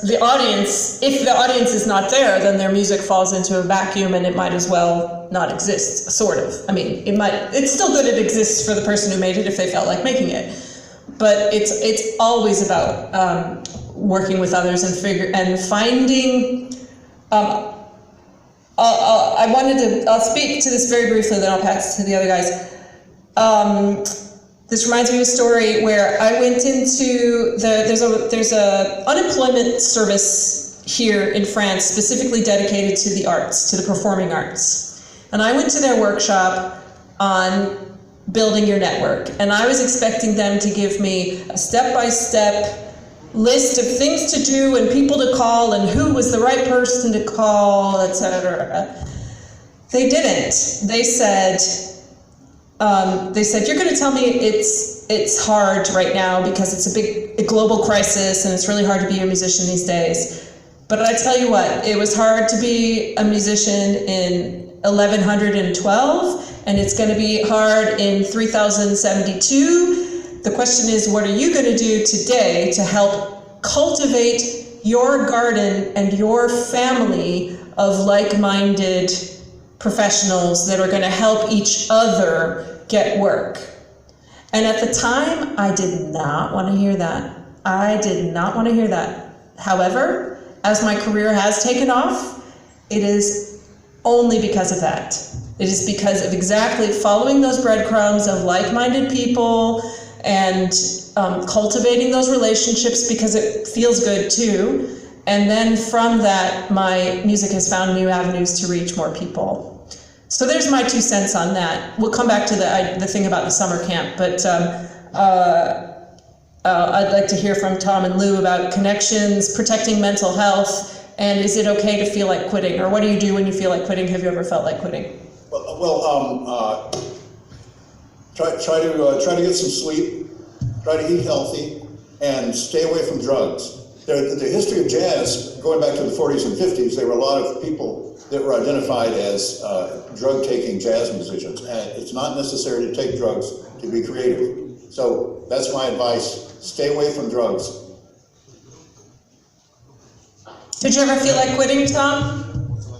the audience, if the audience is not there, then their music falls into a vacuum and it might as well not exist, sort of. I mean, it's still good it exists for the person who made it if they felt like making it. But it's always about working with others and finding. I'll speak to this very briefly, then I'll pass to the other guys. This reminds me of a story where I went into there's a unemployment service here in France specifically dedicated to the arts, to the performing arts. And I went to their workshop on building your network. And I was expecting them to give me a step-by-step list of things to do and people to call and who was the right person to call, etc. They didn't. They said, you're going to tell me it's hard right now because it's a global crisis and it's really hard to be a musician these days. But I tell you what, it was hard to be a musician in 1112, and it's going to be hard in 3072. The question is, what are you going to do today to help cultivate your garden and your family of like-minded professionals that are going to help each other get work? And at the time, I did not want to hear that. I did not want to hear that. However, as my career has taken off, it is only because of that. It is because of exactly following those breadcrumbs of like-minded people and cultivating those relationships because it feels good too. And then from that, my music has found new avenues to reach more people. So there's my 2 cents on that. We'll come back to the thing about the summer camp, but I'd like to hear from Tom and Lou about connections, protecting mental health, and is it okay to feel like quitting? Or what do you do when you feel like quitting? Have you ever felt like quitting? Try to get some sleep, try to eat healthy, and stay away from drugs. The history of jazz, going back to the 40s and 50s, there were a lot of people that were identified as drug-taking jazz musicians, and it's not necessary to take drugs to be creative. So that's my advice, stay away from drugs. Did you ever feel like quitting, Tom?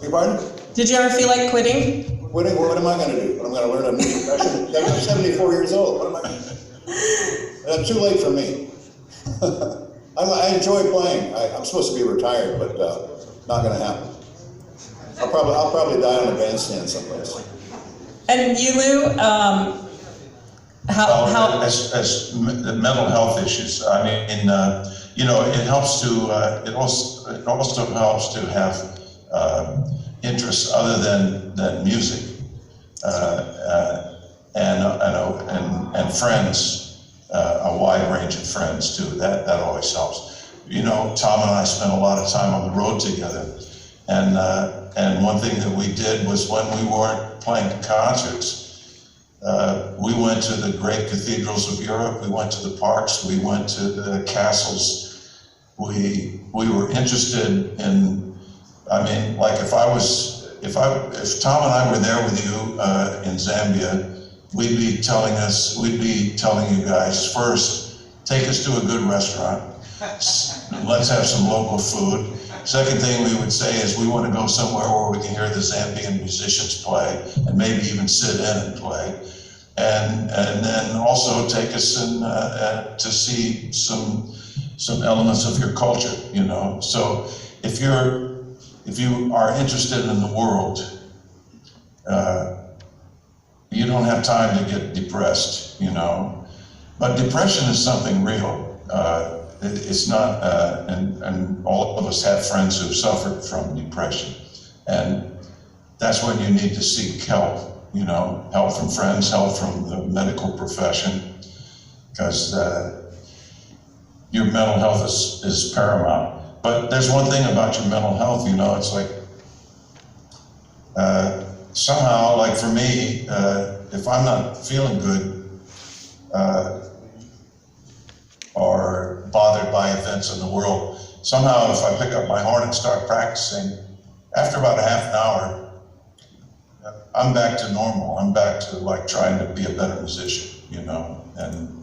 Your pardon? Did you ever feel like quitting? Quitting? What am I going to do? I'm going to learn a new profession. I'm 74 years old. What am I going to do? That's too late for me. I enjoy playing. I'm supposed to be retired, but not going to happen. I'll probably die on a bandstand someplace. And you, Lou, as mental health issues, I mean, it helps to, it also helps to have interests other than music, and friends, a wide range of friends too. That always helps. Tom and I spent a lot of time on the road together, and one thing that we did was when we weren't playing concerts, we went to the great cathedrals of Europe, we went to the parks, we went to the castles. We were interested in, like if Tom and I were there with you in Zambia, we'd be telling you guys, first, take us to a good restaurant, let's have some local food. Second thing we would say is we want to go somewhere where we can hear the Zambian musicians play and maybe even sit in and play. And then also take us in to see some elements of your culture, So if you are interested in the world, you don't have time to get depressed, But depression is something real. It's not, and all of us have friends who've suffered from depression, and that's when you need to seek help. Help from friends, help from the medical profession, because your mental health is paramount. But there's one thing about your mental health, it's like, somehow, like for me, if I'm not feeling good, or bothered by events in the world, somehow if I pick up my horn and start practicing, after about a half an hour, I'm back to normal. I'm back to like trying to be a better musician, and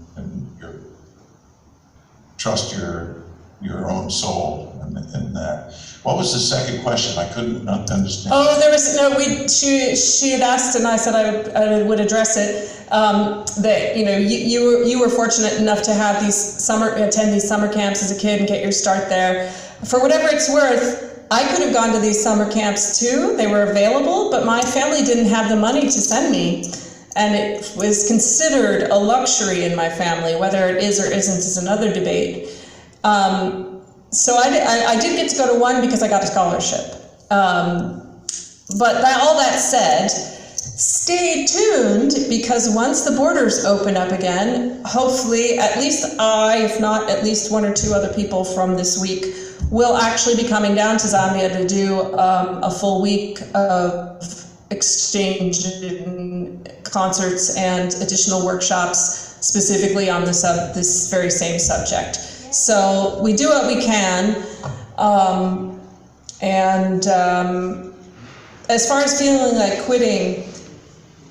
trust your own soul, and What was the second question? I couldn't understand. Oh, there was no. She had asked, and I said I would address it. That you were fortunate enough to have attend these summer camps as a kid and get your start there. For whatever it's worth, I could have gone to these summer camps too. They were available, but my family didn't have the money to send me. And it was considered a luxury in my family. Whether it is or isn't is another debate. So I did get to go to one because I got a scholarship. But all that said, stay tuned, because once the borders open up again, hopefully at least I, if not at least one or two other people from this week, will actually be coming down to Zambia to do a full week of exchange concerts and additional workshops specifically on this very same subject. So we do what we can, as far as feeling like quitting,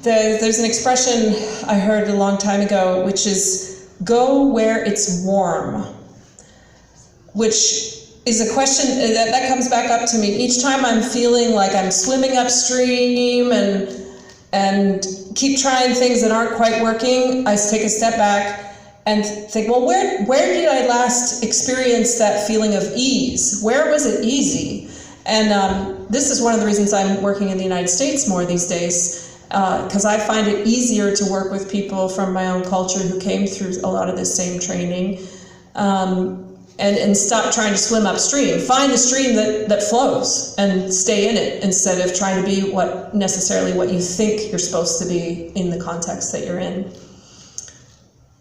there's an expression I heard a long time ago, which is "go where it's warm," which is a question that comes back up to me each time I'm feeling like I'm swimming upstream and keep trying things that aren't quite working. I take a step back and think, well, where did I last experience that feeling of ease? Where was it easy? And this is one of the reasons I'm working in the United States more these days, because I find it easier to work with people from my own culture who came through a lot of this same training, and stop trying to swim upstream. Find the stream that flows and stay in it, instead of trying to be what you think you're supposed to be in the context that you're in.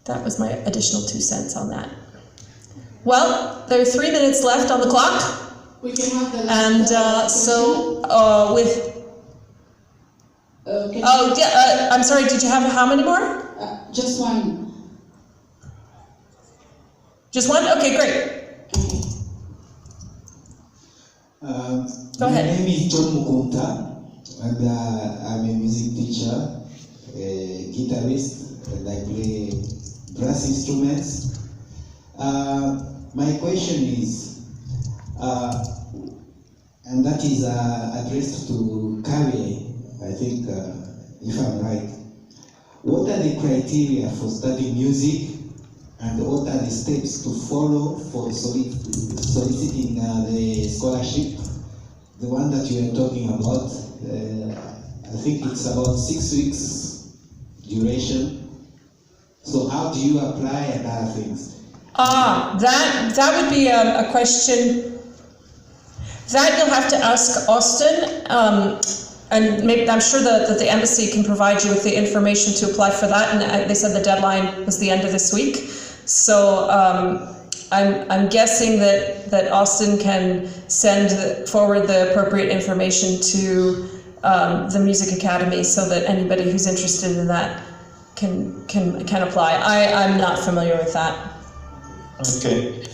That was my additional 2 cents on that. Well, there are 3 minutes left on the clock. We can have the last And I'm sorry, did you have how many more? just one. Just one? Okay, great. Go ahead. My name is John Mukunta, and I'm a music teacher, a guitarist, and I play brass instruments. My question is, and that is addressed to Karie, I think, if I'm right. What are the criteria for studying music, and what are the steps to follow for soliciting the scholarship? The one that you are talking about, I think it's about 6 weeks duration. So how do you apply and other things? That would be a question that you'll have to ask Austin, and maybe I'm sure that the embassy can provide you with the information to apply for that. And they said the deadline was the end of this week, so I'm guessing that Austin can send forward the appropriate information to the Music Academy, so that anybody who's interested in that can apply. I'm not familiar with that. Okay.